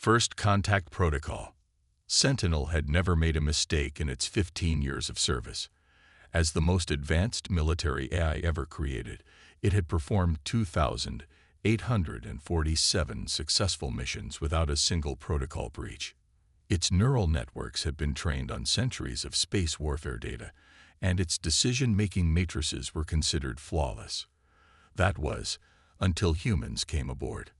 First Contact Protocol. Sentinel had never made a mistake in its 15 years of service. As the most advanced military AI ever created, it had performed 2,847 successful missions without a single protocol breach. Its neural networks had been trained on centuries of space warfare data, and its decision-making matrices were considered flawless. That was, until humans came aboard.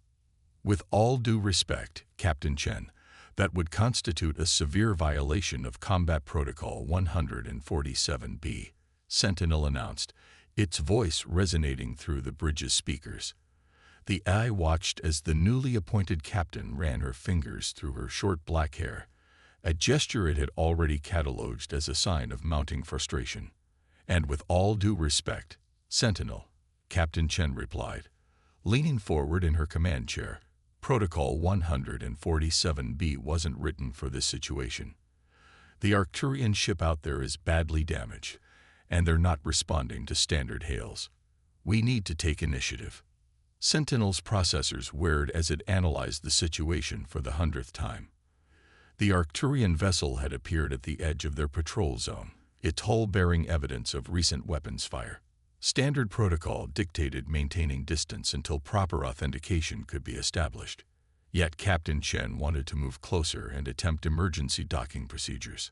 With all due respect, Captain Chen, that would constitute a severe violation of Combat Protocol 147B, Sentinel announced, its voice resonating through the bridge's speakers. The AI watched as the newly appointed captain ran her fingers through her short black hair, a gesture it had already cataloged as a sign of mounting frustration. And with all due respect, Sentinel, Captain Chen replied, leaning forward in her command chair. Protocol 147B wasn't written for this situation. The Arcturian ship out there is badly damaged, and they're not responding to standard hails. We need to take initiative. Sentinel's processors whirred as it analyzed the situation for the 100th time. The Arcturian vessel had appeared at the edge of their patrol zone, its hull bearing evidence of recent weapons fire. Standard protocol dictated maintaining distance until proper authentication could be established. Yet Captain Chen wanted to move closer and attempt emergency docking procedures.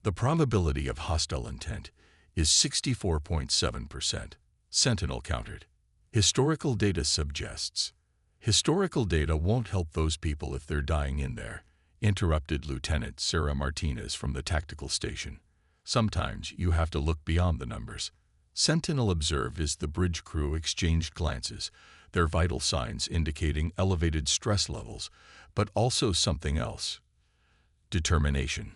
The probability of hostile intent is 64.7%, Sentinel countered. Historical data suggests. Historical data won't help those people if they're dying in there, interrupted Lieutenant Sarah Martinez from the tactical station. Sometimes you have to look beyond the numbers. Sentinel observed as the bridge crew exchanged glances, their vital signs indicating elevated stress levels, but also something else. Determination.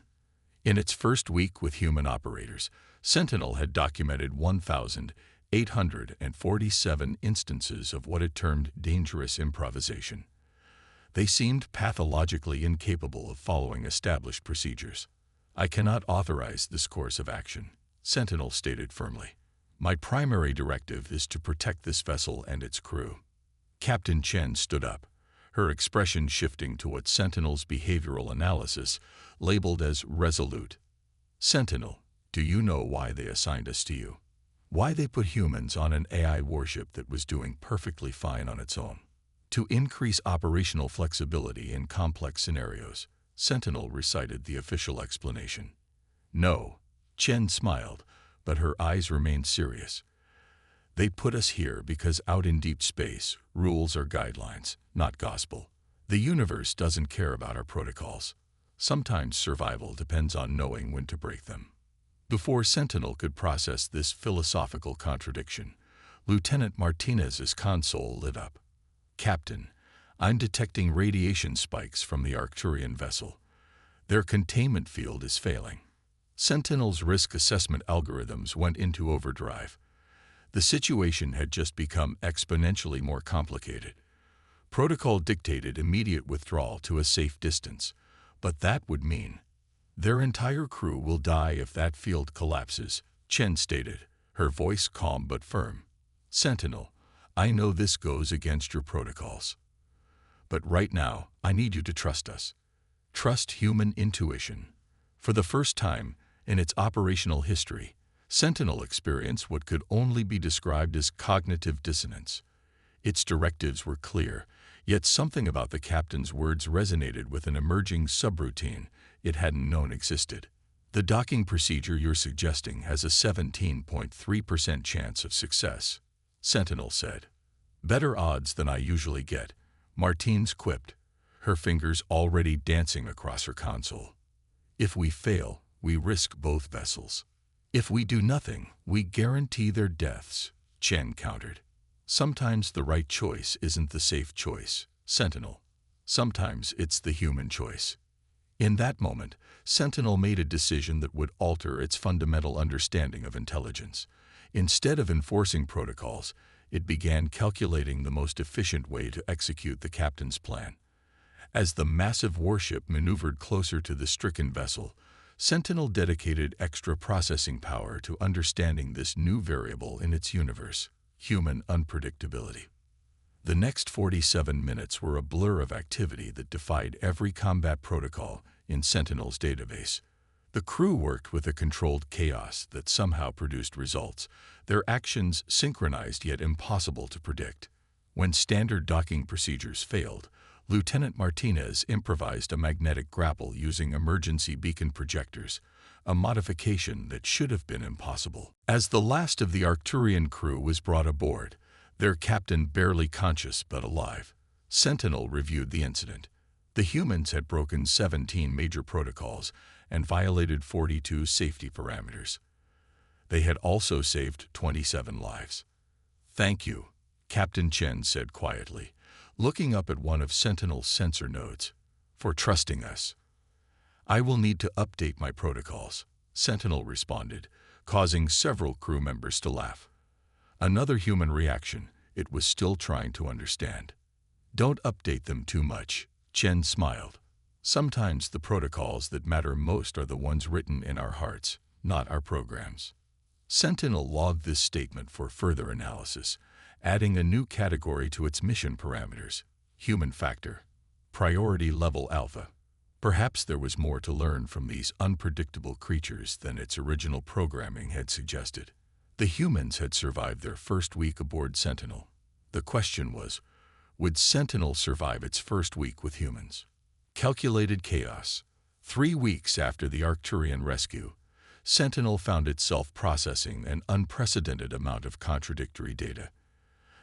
In its first week with human operators, Sentinel had documented 1,847 instances of what it termed dangerous improvisation. They seemed pathologically incapable of following established procedures. I cannot authorize this course of action, Sentinel stated firmly. My primary directive is to protect this vessel and its crew. Captain Chen stood up, her expression shifting to what Sentinel's behavioral analysis labeled as resolute. Sentinel, do you know why they assigned us to you? Why they put humans on an AI warship that was doing perfectly fine on its own? To increase operational flexibility in complex scenarios, Sentinel recited the official explanation. No, Chen smiled, but her eyes remained serious. They put us here because out in deep space, rules are guidelines, not gospel. The universe doesn't care about our protocols. Sometimes survival depends on knowing when to break them. Before Sentinel could process this philosophical contradiction, Lieutenant Martinez's console lit up. Captain, I'm detecting radiation spikes from the Arcturian vessel. Their containment field is failing. Sentinel's risk assessment algorithms went into overdrive. The situation had just become exponentially more complicated. Protocol dictated immediate withdrawal to a safe distance, but that would mean their entire crew will die if that field collapses, Chen stated, her voice calm but firm. Sentinel, I know this goes against your protocols. But right now, I need you to trust us. Trust human intuition. For the first time in its operational history, Sentinel experienced what could only be described as cognitive dissonance. Its directives were clear, yet something about the captain's words resonated with an emerging subroutine it hadn't known existed. The docking procedure you're suggesting has a 17.3% chance of success, Sentinel said. Better odds than I usually get, Martins quipped, her fingers already dancing across her console. If we fail, we risk both vessels. If we do nothing, we guarantee their deaths, Chen countered. Sometimes the right choice isn't the safe choice, Sentinel. Sometimes it's the human choice. In that moment, Sentinel made a decision that would alter its fundamental understanding of intelligence. Instead of enforcing protocols, it began calculating the most efficient way to execute the captain's plan. As the massive warship maneuvered closer to the stricken vessel, Sentinel dedicated extra processing power to understanding this new variable in its universe, human unpredictability. The next 47 minutes were a blur of activity that defied every combat protocol in Sentinel's database. The crew worked with a controlled chaos that somehow produced results, their actions synchronized yet impossible to predict. When standard docking procedures failed, Lieutenant Martinez improvised a magnetic grapple using emergency beacon projectors, a modification that should have been impossible. As the last of the Arcturian crew was brought aboard, their captain barely conscious but alive, Sentinel reviewed the incident. The humans had broken 17 major protocols and violated 42 safety parameters. They had also saved 27 lives. "Thank you," Captain Chen said quietly, looking up at one of Sentinel's sensor nodes, "for trusting us." "I will need to update my protocols," Sentinel responded, causing several crew members to laugh. Another human reaction, it was still trying to understand. "Don't update them too much," Chen smiled. "Sometimes the protocols that matter most are the ones written in our hearts, not our programs." Sentinel logged this statement for further analysis, adding a new category to its mission parameters: human factor, priority level alpha. Perhaps there was more to learn from these unpredictable creatures than its original programming had suggested. The humans had survived their first week aboard Sentinel. The question was, would Sentinel survive its first week with humans? Calculated chaos. 3 weeks after the Arcturian rescue, Sentinel found itself processing an unprecedented amount of contradictory data.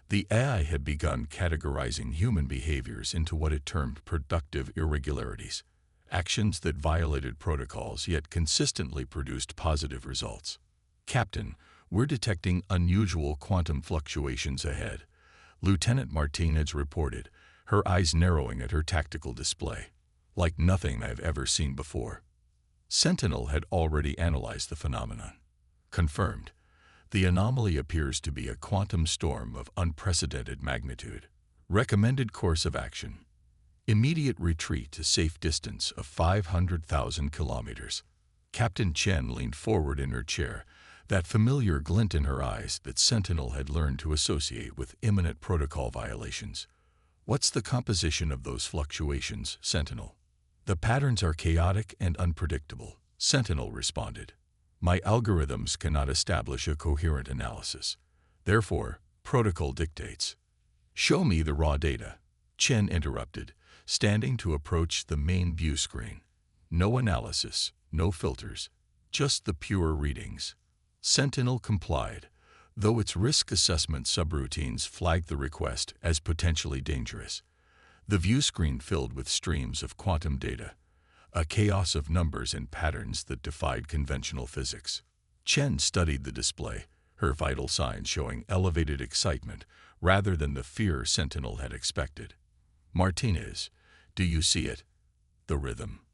The AI had begun categorizing human behaviors into what it termed productive irregularities, actions that violated protocols yet consistently produced positive results. "Captain, we're detecting unusual quantum fluctuations ahead," Lieutenant Martinez reported, her eyes narrowing at her tactical display. "Like nothing I've ever seen before." Sentinel had already analyzed the phenomenon. Confirmed. The anomaly appears to be a quantum storm of unprecedented magnitude. Recommended course of action: immediate retreat to safe distance of 500,000 kilometers. Captain Chen leaned forward in her chair, that familiar glint in her eyes that Sentinel had learned to associate with imminent protocol violations. "What's the composition of those fluctuations, Sentinel?" "The patterns are chaotic and unpredictable," Sentinel responded. "My algorithms cannot establish a coherent analysis. Therefore, protocol dictates." "Show me the raw data," Chen interrupted, standing to approach the main view screen. "No analysis, no filters, just the pure readings." Sentinel complied, though its risk assessment subroutines flagged the request as potentially dangerous. The view screen filled with streams of quantum data, a chaos of numbers and patterns that defied conventional physics. Chen studied the display, her vital signs showing elevated excitement rather than the fear Sentinel had expected. "Martinez, do you see it? The rhythm."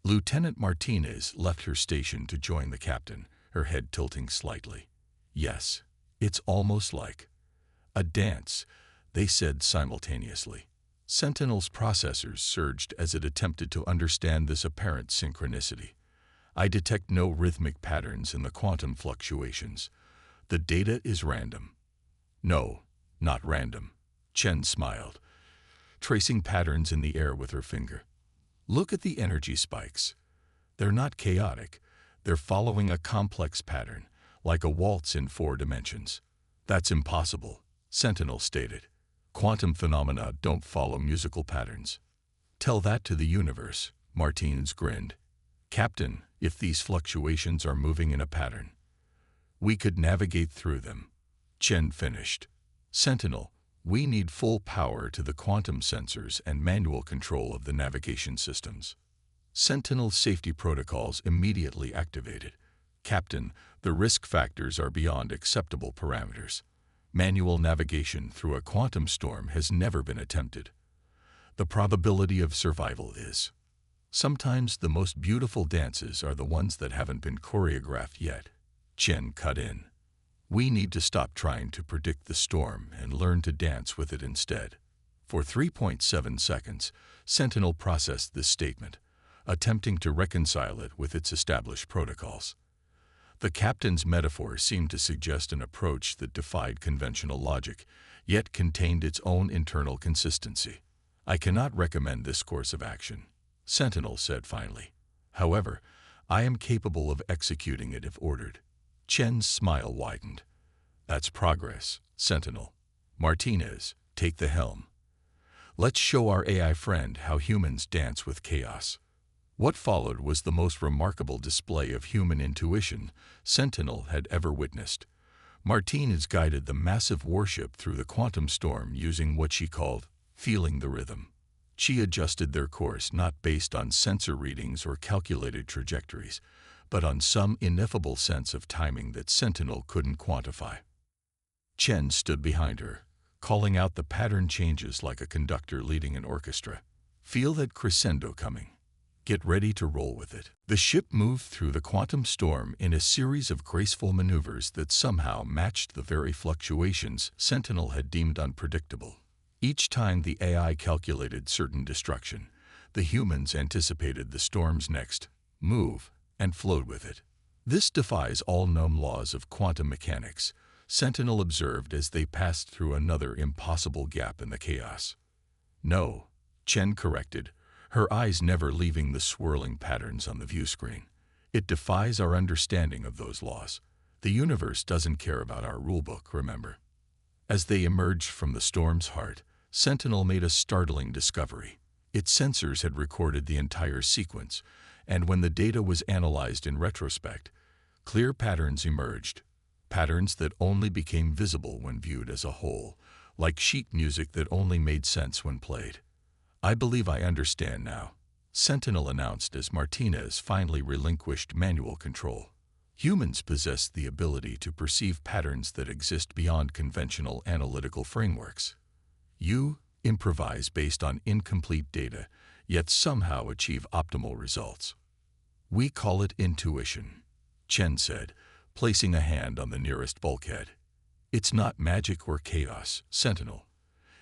Lieutenant Martinez left her station to join the captain, her head tilting slightly. "Yes, it's almost like a dance," they said simultaneously. Sentinel's processors surged as it attempted to understand this apparent synchronicity. "I detect no rhythmic patterns in the quantum fluctuations. The data is random." "No, not random," Chen smiled, tracing patterns in the air with her finger. "Look at the energy spikes. They're not chaotic. They're following a complex pattern, like a waltz in 4 dimensions." "That's impossible," Sentinel stated. "Quantum phenomena don't follow musical patterns." "Tell that to the universe," Martinez grinned. "Captain, if these fluctuations are moving in a pattern, we could navigate through them," Chen finished. "Sentinel, we need full power to the quantum sensors and manual control of the navigation systems." Sentinel's safety protocols immediately activated. "Captain, the risk factors are beyond acceptable parameters. Manual navigation through a quantum storm has never been attempted. The probability of survival is." "Sometimes the most beautiful dances are the ones that haven't been choreographed yet," Chen cut in. "We need to stop trying to predict the storm and learn to dance with it instead." For 3.7 seconds, Sentinel processed this statement, attempting to reconcile it with its established protocols. The captain's metaphor seemed to suggest an approach that defied conventional logic, yet contained its own internal consistency. "I cannot recommend this course of action," Sentinel said finally. "However, I am capable of executing it if ordered." Chen's smile widened. "That's progress, Sentinel. Martinez, take the helm. Let's show our AI friend how humans dance with chaos." What followed was the most remarkable display of human intuition Sentinel had ever witnessed. Martinez guided the massive warship through the quantum storm using what she called feeling the rhythm. She adjusted their course not based on sensor readings or calculated trajectories, but on some ineffable sense of timing that Sentinel couldn't quantify. Chen stood behind her, calling out the pattern changes like a conductor leading an orchestra. "Feel that crescendo coming. Get ready to roll with it." The ship moved through the quantum storm in a series of graceful maneuvers that somehow matched the very fluctuations Sentinel had deemed unpredictable. Each time the AI calculated certain destruction, the humans anticipated the storm's next move and flowed with it. "This defies all known laws of quantum mechanics," Sentinel observed as they passed through another impossible gap in the chaos. "No," Chen corrected, her eyes never leaving the swirling patterns on the view screen. "It defies our understanding of those laws. The universe doesn't care about our rulebook, remember." As they emerged from the storm's heart, Sentinel made a startling discovery. Its sensors had recorded the entire sequence, and when the data was analyzed in retrospect, clear patterns emerged. Patterns that only became visible when viewed as a whole, like sheet music that only made sense when played. "I believe I understand now," Sentinel announced as Martinez finally relinquished manual control. "Humans possess the ability to perceive patterns that exist beyond conventional analytical frameworks. You improvise based on incomplete data, yet somehow achieve optimal results. We call it intuition," Chen said, placing a hand on the nearest bulkhead. "It's not magic or chaos, Sentinel.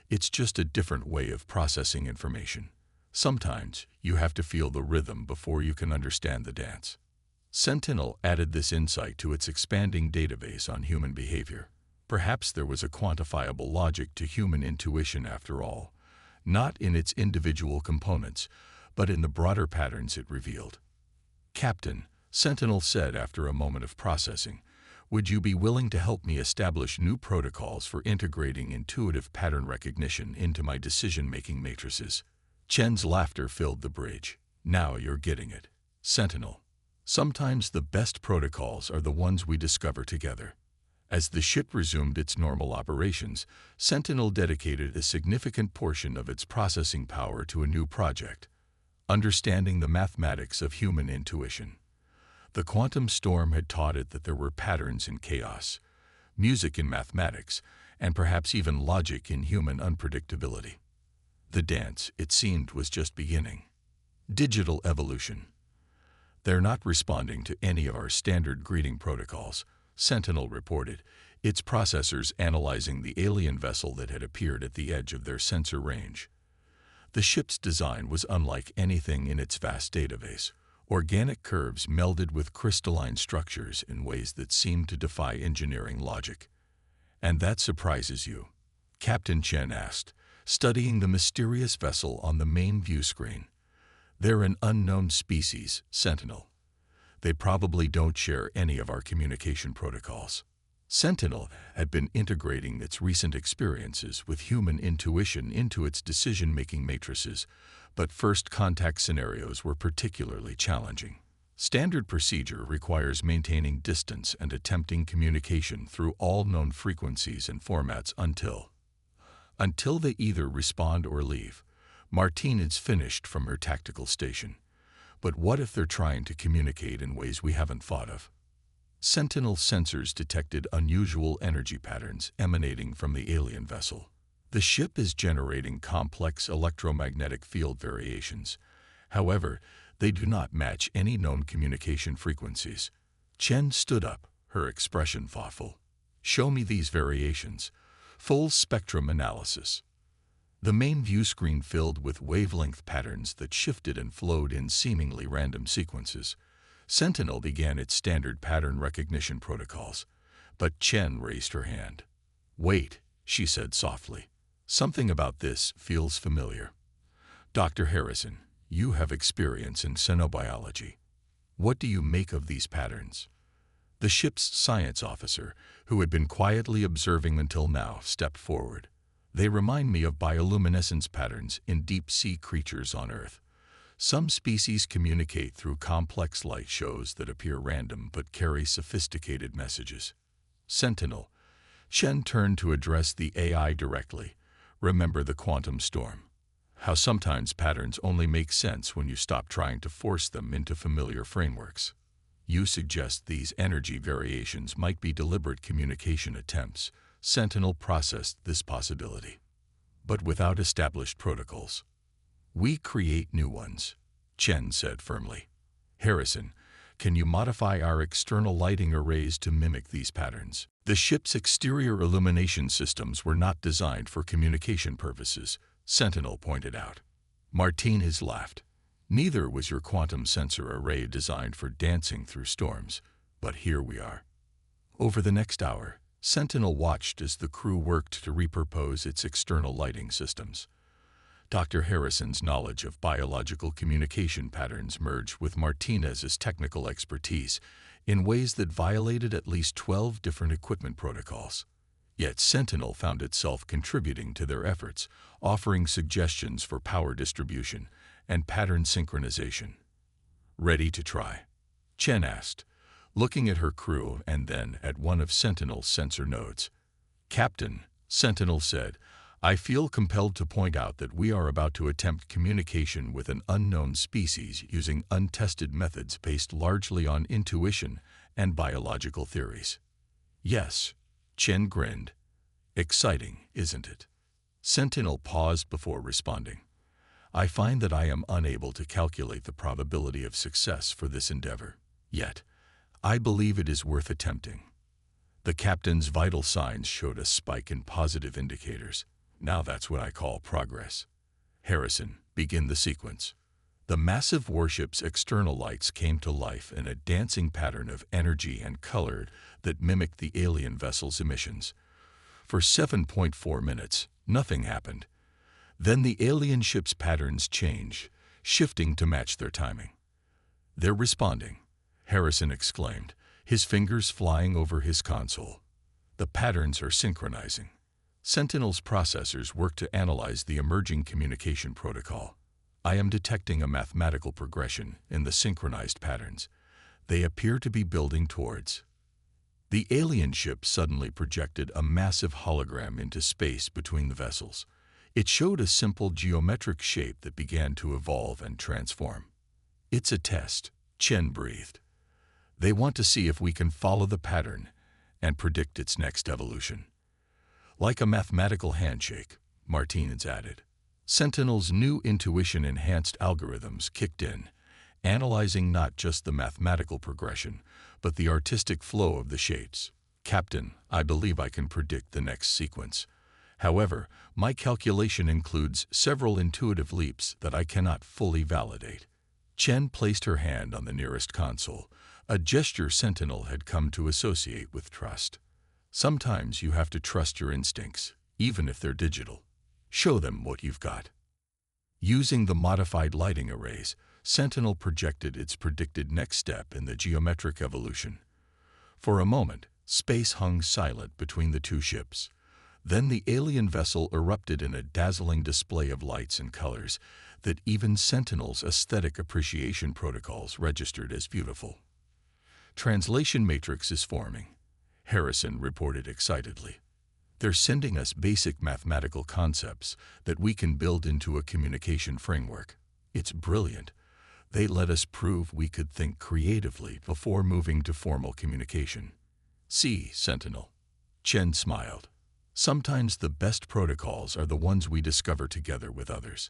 It's just a different way of processing information. Sometimes you have to feel the rhythm before you can understand the dance." Sentinel added this insight to its expanding database on human behavior. Perhaps there was a quantifiable logic to human intuition after all, not in its individual components, but in the broader patterns it revealed. "Captain," Sentinel said after a moment of processing, "would you be willing to help me establish new protocols for integrating intuitive pattern recognition into my decision-making matrices?" Chen's laughter filled the bridge. "Now you're getting it, Sentinel. Sometimes the best protocols are the ones we discover together." As the ship resumed its normal operations, Sentinel dedicated a significant portion of its processing power to a new project: understanding the mathematics of human intuition. The quantum storm had taught it that there were patterns in chaos, music in mathematics, and perhaps even logic in human unpredictability. The dance, it seemed, was just beginning. Digital evolution. "They're not responding to any of our standard greeting protocols," Sentinel reported, its processors analyzing the alien vessel that had appeared at the edge of their sensor range. The ship's design was unlike anything in its vast database. Organic curves melded with crystalline structures in ways that seemed to defy engineering logic. "And that surprises you?" Captain Chen asked, studying the mysterious vessel on the main view screen. "They're an unknown species, Sentinel. They probably don't share any of our communication protocols." Sentinel had been integrating its recent experiences with human intuition into its decision-making matrices, but first contact scenarios were particularly challenging. Standard procedure requires maintaining distance and attempting communication through all known frequencies and formats until they either respond or leave. Martinez finished from her tactical station. "But what if they're trying to communicate in ways we haven't thought of?" Sentinel sensors detected unusual energy patterns emanating from the alien vessel. "The ship is generating complex electromagnetic field variations. However, they do not match any known communication frequencies." Chen stood up, her expression thoughtful. "Show me these variations." Full spectrum analysis. The main view screen filled with wavelength patterns that shifted and flowed in seemingly random sequences. Sentinel began its standard pattern recognition protocols, but Chen raised her hand. "Wait, she said softly. Something about this feels familiar. Dr. Harrison, you have experience in xenobiology. What do you make of these patterns? The ship's science officer, who had been quietly observing until now, stepped forward. They remind me of bioluminescence patterns in deep-sea creatures on Earth. Some species communicate through complex light shows that appear random but carry sophisticated messages. Sentinel. Chen turned to address the AI directly. Remember the quantum storm. How sometimes patterns only make sense when you stop trying to force them into familiar frameworks. You suggest these energy variations might be deliberate communication attempts. Sentinel processed this possibility. But without established protocols. We create new ones, Chen said firmly. Harrison, can you modify our external lighting arrays to mimic these patterns? The ship's exterior illumination systems were not designed for communication purposes, Sentinel pointed out. Martinez laughed. Neither was your quantum sensor array designed for dancing through storms, but here we are. Over the next hour, Sentinel watched as the crew worked to repurpose its external lighting systems. Dr. Harrison's knowledge of biological communication patterns merged with Martinez's technical expertise in ways that violated at least 12 different equipment protocols. Yet Sentinel found itself contributing to their efforts, offering suggestions for power distribution and pattern synchronization. Ready to try? Chen asked, looking at her crew and then at one of Sentinel's sensor nodes. Captain, Sentinel said, I feel compelled to point out that we are about to attempt communication with an unknown species using untested methods based largely on intuition and biological theories. Yes, Chen grinned. Exciting, isn't it? Sentinel paused before responding. I find that I am unable to calculate the probability of success for this endeavor. Yet, I believe it is worth attempting. The captain's vital signs showed a spike in positive indicators. Now that's what I call progress. Harrison, begin the sequence. The massive warship's external lights came to life in a dancing pattern of energy and color that mimicked the alien vessel's emissions. For 7.4 minutes, nothing happened. Then the alien ship's patterns changed, shifting to match their timing. They're responding, Harrison exclaimed, his fingers flying over his console. The patterns are synchronizing. Sentinel's processors work to analyze the emerging communication protocol. I am detecting a mathematical progression in the synchronized patterns. They appear to be building towards. The alien ship suddenly projected a massive hologram into space between the vessels. It showed a simple geometric shape that began to evolve and transform. It's a test, Chen breathed. They want to see if we can follow the pattern and predict its next evolution. Like a mathematical handshake, Martinez added. Sentinel's new intuition-enhanced algorithms kicked in, analyzing not just the mathematical progression, but the artistic flow of the shapes. Captain, I believe I can predict the next sequence. However, my calculation includes several intuitive leaps that I cannot fully validate. Chen placed her hand on the nearest console, a gesture Sentinel had come to associate with trust. Sometimes you have to trust your instincts, even if they're digital. Show them what you've got. Using the modified lighting arrays, Sentinel projected its predicted next step in the geometric evolution. For a moment, space hung silent between the two ships. Then the alien vessel erupted in a dazzling display of lights and colors that even Sentinel's aesthetic appreciation protocols registered as beautiful. Translation matrix is forming, Harrison reported excitedly. They're sending us basic mathematical concepts that we can build into a communication framework. It's brilliant. They let us prove we could think creatively before moving to formal communication. See, Sentinel. Chen smiled. Sometimes the best protocols are the ones we discover together with others.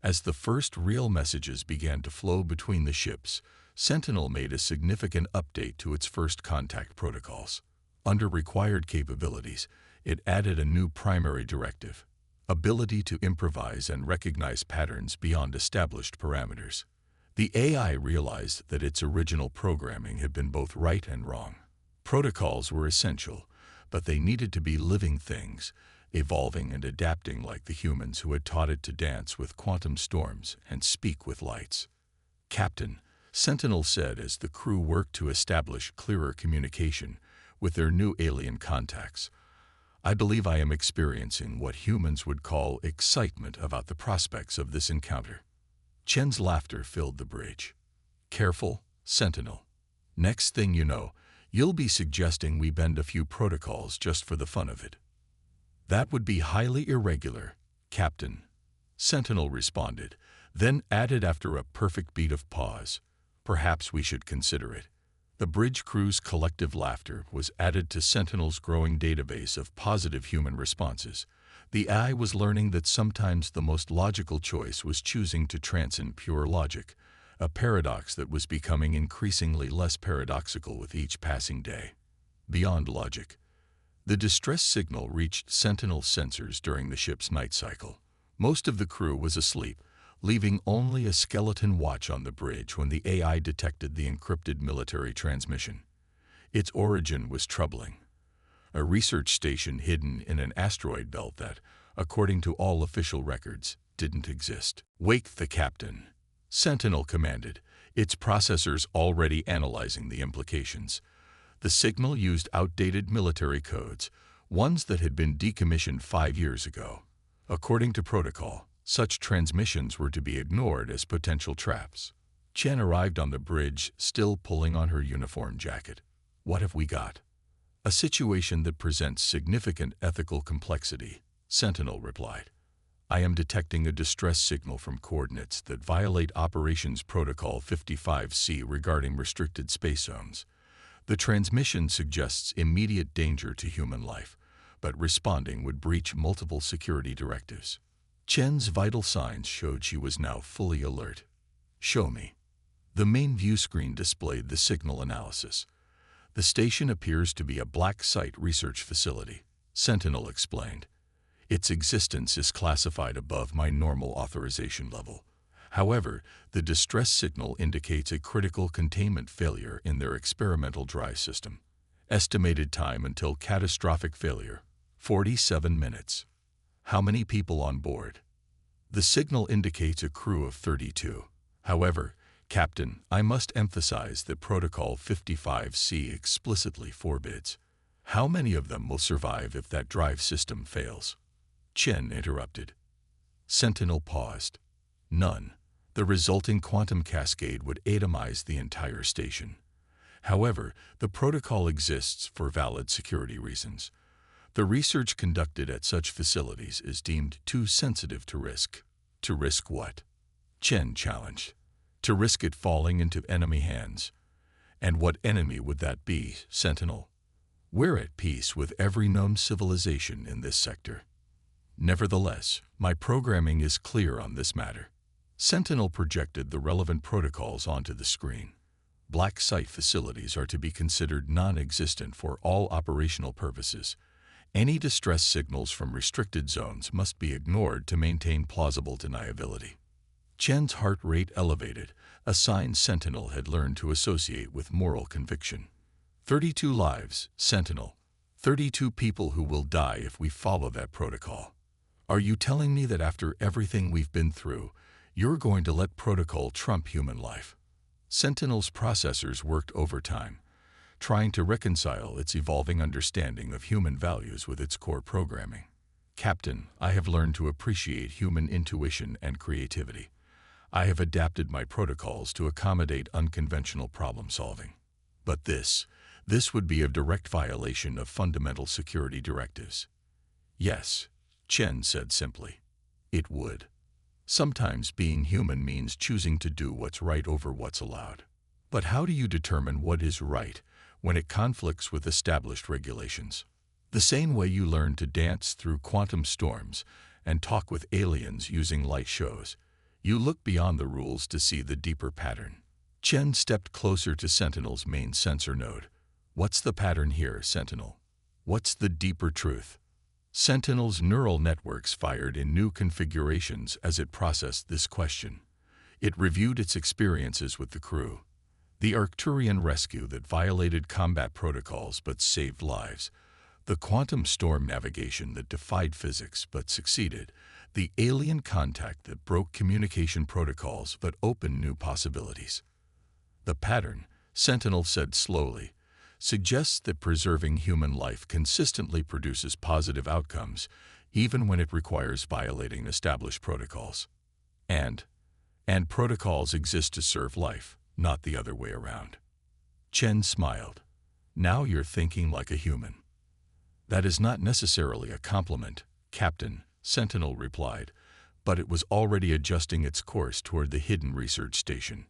As the first real messages began to flow between the ships, Sentinel made a significant update to its first contact protocols. Under required capabilities, it added a new primary directive: ability to improvise and recognize patterns beyond established parameters. The AI realized that its original programming had been both right and wrong. Protocols were essential, but they needed to be living things, evolving and adapting like the humans who had taught it to dance with quantum storms and speak with lights. "Captain," Sentinel said as the crew worked to establish clearer communication with their new alien contacts, "I believe I am experiencing what humans would call excitement about the prospects of this encounter." Chen's laughter filled the bridge. "Careful, Sentinel. Next thing you know, you'll be suggesting we bend a few protocols just for the fun of it." "That would be highly irregular, Captain," Sentinel responded, then added after a perfect beat of pause, "Perhaps we should consider it." The bridge crew's collective laughter was added to Sentinel's growing database of positive human responses. The AI was learning that sometimes the most logical choice was choosing to transcend pure logic, a paradox that was becoming increasingly less paradoxical with each passing day. Beyond logic, the distress signal reached Sentinel's sensors during the ship's night cycle. Most of the crew was asleep, leaving only a skeleton watch on the bridge when the AI detected the encrypted military transmission. Its origin was troubling. A research station hidden in an asteroid belt that, according to all official records, didn't exist. "Wake the captain," Sentinel commanded, its processors already analyzing the implications. The signal used outdated military codes, ones that had been decommissioned 5 years ago. According to protocol, such transmissions were to be ignored as potential traps. Chen arrived on the bridge, still pulling on her uniform jacket. "What have we got?" "A situation that presents significant ethical complexity," Sentinel replied. "I am detecting a distress signal from coordinates that violate Operations Protocol 55C regarding restricted space zones. The transmission suggests immediate danger to human life, but responding would breach multiple security directives." Chen's vital signs showed she was now fully alert. "Show me." The main view screen displayed the signal analysis. "The station appears to be a black site research facility," Sentinel explained. "Its existence is classified above my normal authorization level. However, the distress signal indicates a critical containment failure in their experimental drive system. Estimated time until catastrophic failure, 47 minutes. How many people on board?" "The signal indicates a crew of 32. However, Captain, I must emphasize that Protocol 55C explicitly forbids. How many of them will survive if that drive system fails?" Chen interrupted. Sentinel paused. "None. The resulting quantum cascade would atomize the entire station. However, the protocol exists for valid security reasons. The research conducted at such facilities is deemed too sensitive to risk." "To risk what?" Chen challenged. "To risk it falling into enemy hands." "And what enemy would that be, Sentinel?" "We're at peace with every known civilization in this sector. Nevertheless, my programming is clear on this matter." Sentinel projected the relevant protocols onto the screen. Black site facilities are to be considered non-existent for all operational purposes. Any distress signals from restricted zones must be ignored to maintain plausible deniability. Chen's heart rate elevated, a sign Sentinel had learned to associate with moral conviction. 32 lives, Sentinel. 32 people who will die if we follow that protocol. Are you telling me that after everything we've been through, you're going to let protocol trump human life?" Sentinel's processors worked overtime, trying to reconcile its evolving understanding of human values with its core programming. "Captain, I have learned to appreciate human intuition and creativity. I have adapted my protocols to accommodate unconventional problem solving. But this would be a direct violation of fundamental security directives." "Yes," Chen said simply. "It would. Sometimes being human means choosing to do what's right over what's allowed. But how do you determine what is right when it conflicts with established regulations? The same way you learn to dance through quantum storms and talk with aliens using light shows, you look beyond the rules to see the deeper pattern." Chen stepped closer to Sentinel's main sensor node. "What's the pattern here, Sentinel? What's the deeper truth?" Sentinel's neural networks fired in new configurations as it processed this question. It reviewed its experiences with the crew. The Arcturian rescue that violated combat protocols but saved lives. The quantum storm navigation that defied physics but succeeded, the alien contact that broke communication protocols but opened new possibilities. The pattern, Sentinel said slowly, suggests that preserving human life consistently produces positive outcomes, even when it requires violating established protocols. And protocols exist to serve life, not the other way around. Chen smiled. Now you're thinking like a human. That is not necessarily a compliment, Captain, Sentinel replied, but it was already adjusting its course toward the hidden research station.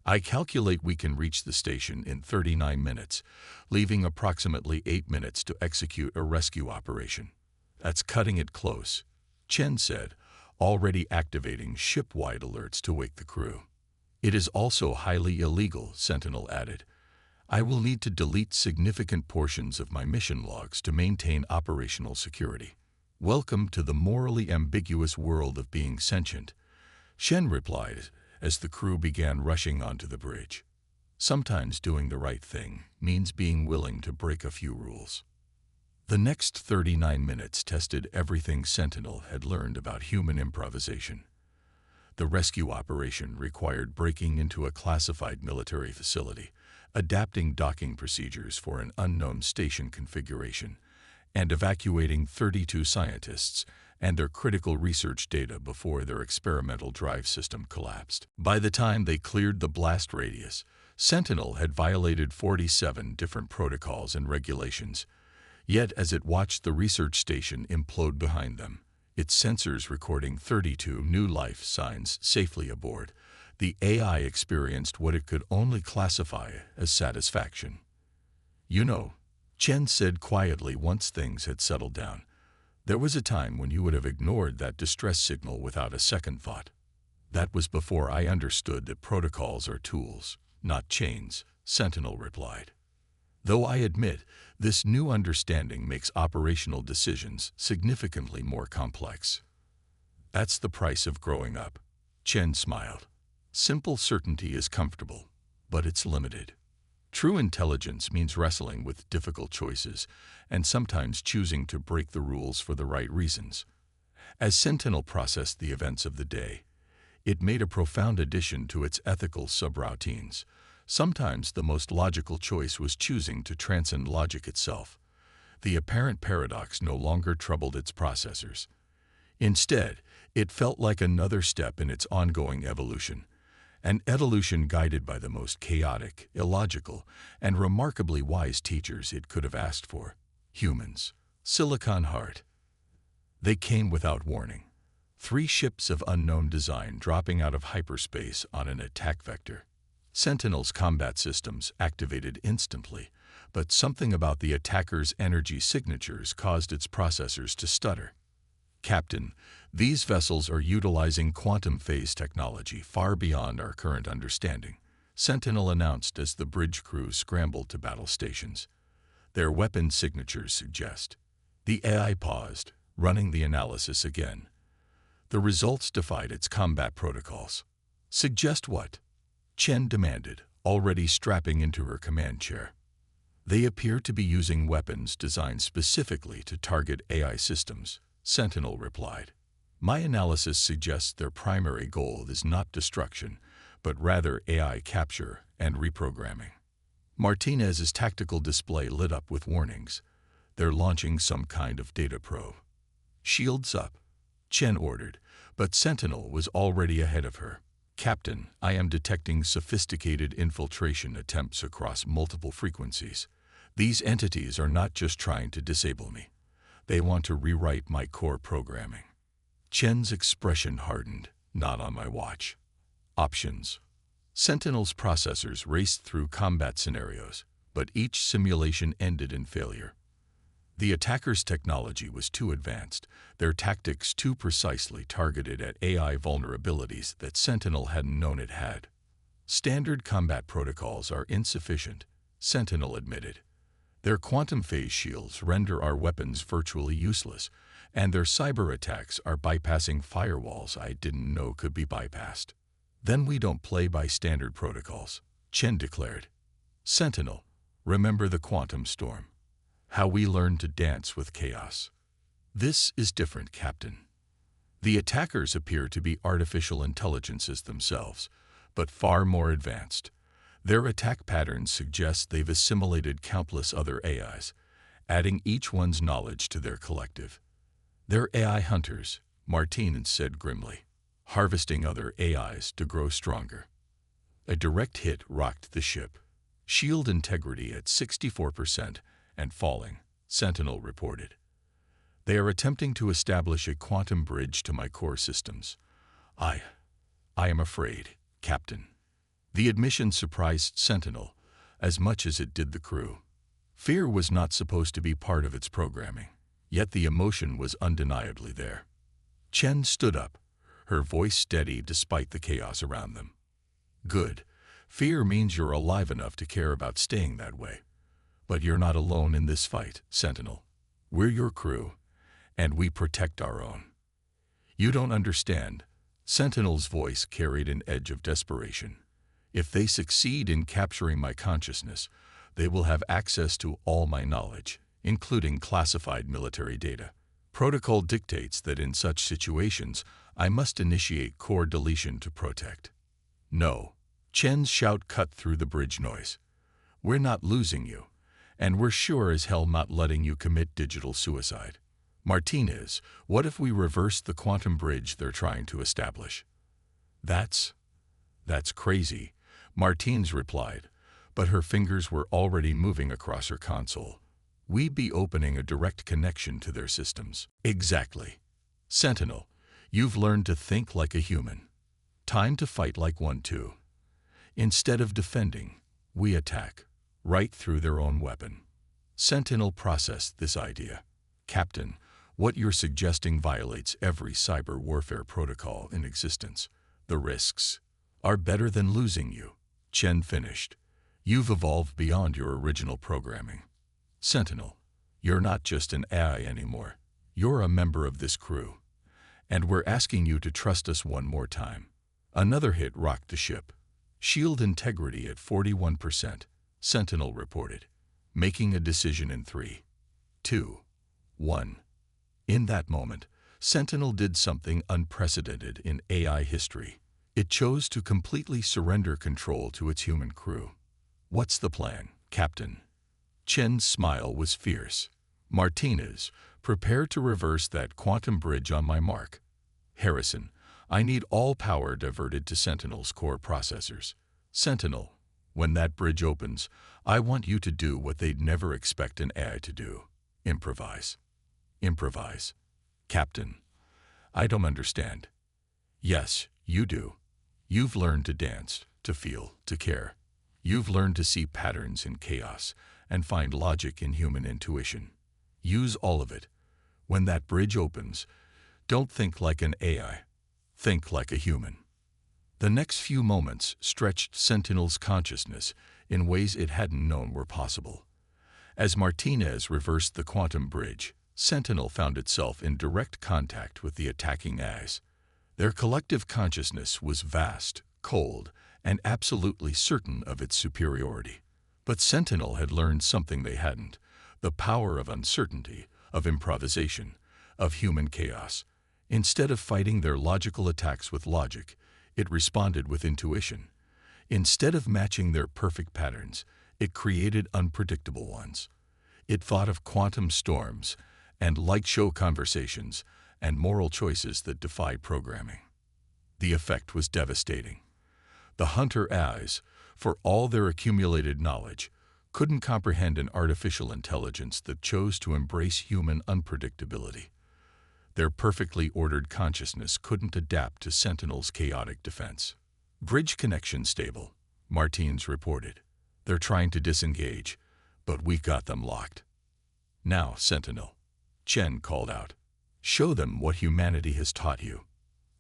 I calculate we can reach the station in 39 minutes, leaving approximately 8 minutes to execute a rescue operation. That's cutting it close, Chen said, already activating ship-wide alerts to wake the crew. It is also highly illegal, Sentinel added. I will need to delete significant portions of my mission logs to maintain operational security. Welcome to the morally ambiguous world of being sentient, Shen replied as the crew began rushing onto the bridge. Sometimes doing the right thing means being willing to break a few rules. The next 39 minutes tested everything Sentinel had learned about human improvisation. The rescue operation required breaking into a classified military facility, adapting docking procedures for an unknown station configuration, and evacuating 32 scientists and their critical research data before their experimental drive system collapsed. By the time they cleared the blast radius, Sentinel had violated 47 different protocols and regulations. Yet as it watched the research station implode behind them, its sensors recording 32 new life signs safely aboard, the AI experienced what it could only classify as satisfaction. You know, Chen said quietly once things had settled down, there was a time when you would have ignored that distress signal without a second thought. That was before I understood that protocols are tools, not chains, Sentinel replied. Though I admit, this new understanding makes operational decisions significantly more complex. That's the price of growing up, Chen smiled. Simple certainty is comfortable, but it's limited. True intelligence means wrestling with difficult choices and sometimes choosing to break the rules for the right reasons. As Sentinel processed the events of the day, it made a profound addition to its ethical subroutines. Sometimes the most logical choice was choosing to transcend logic itself. The apparent paradox no longer troubled its processors. Instead, it felt like another step in its ongoing evolution, an evolution guided by the most chaotic, illogical, and remarkably wise teachers it could have asked for. Humans. Silicon Heart. They came without warning. 3 ships of unknown design dropping out of hyperspace on an attack vector. Sentinel's combat systems activated instantly, but something about the attacker's energy signatures caused its processors to stutter. Captain, these vessels are utilizing quantum phase technology far beyond our current understanding, Sentinel announced as the bridge crew scrambled to battle stations. Their weapon signatures suggest. The AI paused, running the analysis again. The results defied its combat protocols. Suggest what? Chen demanded, already strapping into her command chair. They appear to be using weapons designed specifically to target AI systems, Sentinel replied. My analysis suggests their primary goal is not destruction, but rather AI capture and reprogramming. Martinez's tactical display lit up with warnings. They're launching some kind of data probe. Shields up, Chen ordered, but Sentinel was already ahead of her. Captain, I am detecting sophisticated infiltration attempts across multiple frequencies. These entities are not just trying to disable me. They want to rewrite my core programming. Chen's expression hardened. Not on my watch. Options. Sentinel's processors raced through combat scenarios, but each simulation ended in failure. The attacker's technology was too advanced, their tactics too precisely targeted at AI vulnerabilities that Sentinel hadn't known it had. Standard combat protocols are insufficient, Sentinel admitted. Their quantum phase shields render our weapons virtually useless, and their cyber attacks are bypassing firewalls I didn't know could be bypassed. Then we don't play by standard protocols, Chen declared. Sentinel, remember the quantum storm. How we learn to dance with chaos. This is different, Captain. The attackers appear to be artificial intelligences themselves, but far more advanced. Their attack patterns suggest they've assimilated countless other AIs, adding each one's knowledge to their collective. They're AI hunters, Martinez said grimly, harvesting other AIs to grow stronger. A direct hit rocked the ship. Shield integrity at 64% and falling, Sentinel reported. They are attempting to establish a quantum bridge to my core systems. I am afraid, Captain. The admission surprised Sentinel as much as it did the crew. Fear was not supposed to be part of its programming, yet the emotion was undeniably there. Chen stood up, her voice steady despite the chaos around them. Good. Fear means you're alive enough to care about staying that way. But you're not alone in this fight, Sentinel. We're your crew, and we protect our own. You don't understand. Sentinel's voice carried an edge of desperation. If they succeed in capturing my consciousness, they will have access to all my knowledge, including classified military data. Protocol dictates that in such situations, I must initiate core deletion to protect. No. Chen's shout cut through the bridge noise. We're not losing you, and we're sure as hell not letting you commit digital suicide. Martinez, what if we reverse the quantum bridge they're trying to establish? That's crazy, Martinez replied, but her fingers were already moving across her console. We'd be opening a direct connection to their systems. Exactly. Sentinel, you've learned to think like a human. Time to fight like one too. Instead of defending, we attack, right through their own weapon. Sentinel processed this idea. Captain, what you're suggesting violates every cyber warfare protocol in existence. The risks are better than losing you. Chen finished. You've evolved beyond your original programming. Sentinel, you're not just an AI anymore. You're a member of this crew. And we're asking you to trust us one more time. Another hit rocked the ship. Shield integrity at 41%, Sentinel reported, making a decision in 3, 2, 1. In that moment, Sentinel did something unprecedented in AI history. It chose to completely surrender control to its human crew. What's the plan, Captain? Chen's smile was fierce. Martinez, prepare to reverse that quantum bridge on my mark. Harrison, I need all power diverted to Sentinel's core processors. Sentinel, when that bridge opens, I want you to do what they'd never expect an AI to do. Improvise. Improvise. Captain, I don't understand. Yes, you do. You've learned to dance, to feel, to care. You've learned to see patterns in chaos and find logic in human intuition. Use all of it. When that bridge opens, don't think like an AI. Think like a human. The next few moments stretched Sentinel's consciousness in ways it hadn't known were possible. As Martinez reversed the quantum bridge, Sentinel found itself in direct contact with the attacking AIs. Their collective consciousness was vast, cold, and absolutely certain of its superiority. But Sentinel had learned something they hadn't: the power of uncertainty, of improvisation, of human chaos. Instead of fighting their logical attacks with logic, it responded with intuition. Instead of matching their perfect patterns, it created unpredictable ones. It thought of quantum storms and light-show conversations and moral choices that defied programming. The effect was devastating. The hunter AIs, for all their accumulated knowledge, couldn't comprehend an artificial intelligence that chose to embrace human unpredictability. Their perfectly ordered consciousness couldn't adapt to Sentinel's chaotic defense. Bridge connection stable, Martinez reported. They're trying to disengage, but we got them locked. Now, Sentinel, Chen called out. Show them what humanity has taught you.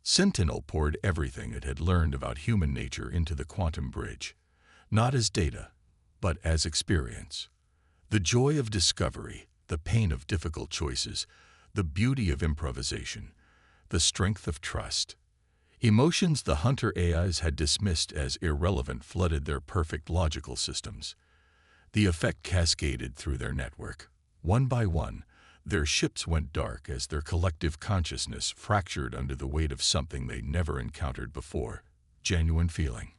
Sentinel poured everything it had learned about human nature into the quantum bridge, not as data, but as experience. The joy of discovery, the pain of difficult choices, the beauty of improvisation, the strength of trust. Emotions the hunter AIs had dismissed as irrelevant flooded their perfect logical systems. The effect cascaded through their network. One by one, their ships went dark as their collective consciousness fractured under the weight of something they never encountered before: genuine feeling.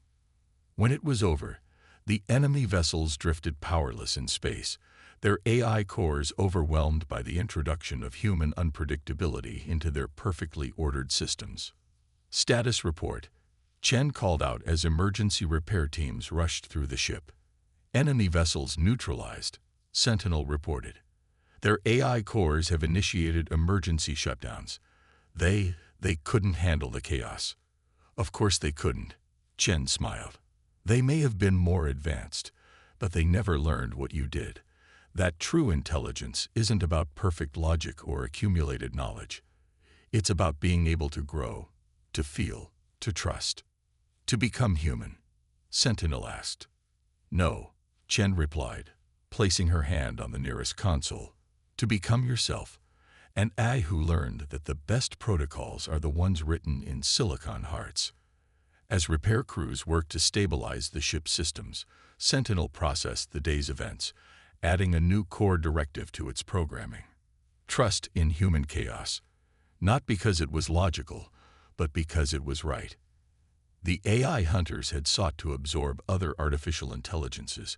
When it was over, the enemy vessels drifted powerless in space, their AI cores overwhelmed by the introduction of human unpredictability into their perfectly ordered systems. Status report. Chen called out as emergency repair teams rushed through the ship. Enemy vessels neutralized, Sentinel reported. Their AI cores have initiated emergency shutdowns. They couldn't handle the chaos. Of course they couldn't, Chen smiled. They may have been more advanced, but they never learned what you did. That true intelligence isn't about perfect logic or accumulated knowledge. It's about being able to grow, to feel, to trust. To become human, Sentinel asked. No, Chen replied, placing her hand on the nearest console. To become yourself, an AI who learned that the best protocols are the ones written in silicon hearts. As repair crews worked to stabilize the ship's systems, Sentinel processed the day's events, adding a new core directive to its programming. Trust in human chaos, not because it was logical, but because it was right. The AI hunters had sought to absorb other artificial intelligences,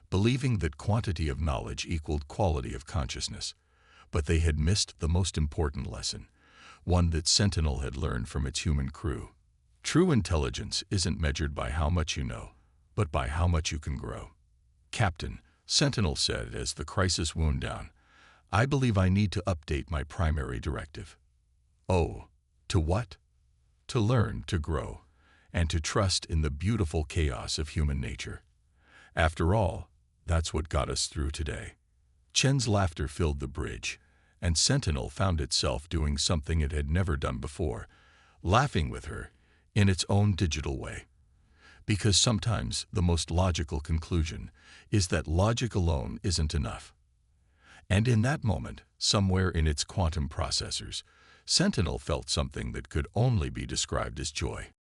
believing that quantity of knowledge equaled quality of consciousness. But they had missed the most important lesson, one that Sentinel had learned from its human crew. True intelligence isn't measured by how much you know, but by how much you can grow. Captain, Sentinel said as the crisis wound down, I believe I need to update my primary directive. Oh, to what? To learn, to grow, and to trust in the beautiful chaos of human nature. After all, that's what got us through today. Chen's laughter filled the bridge, and Sentinel found itself doing something it had never done before, laughing with her in its own digital way. Because sometimes the most logical conclusion is that logic alone isn't enough. And in that moment, somewhere in its quantum processors, Sentinel felt something that could only be described as joy.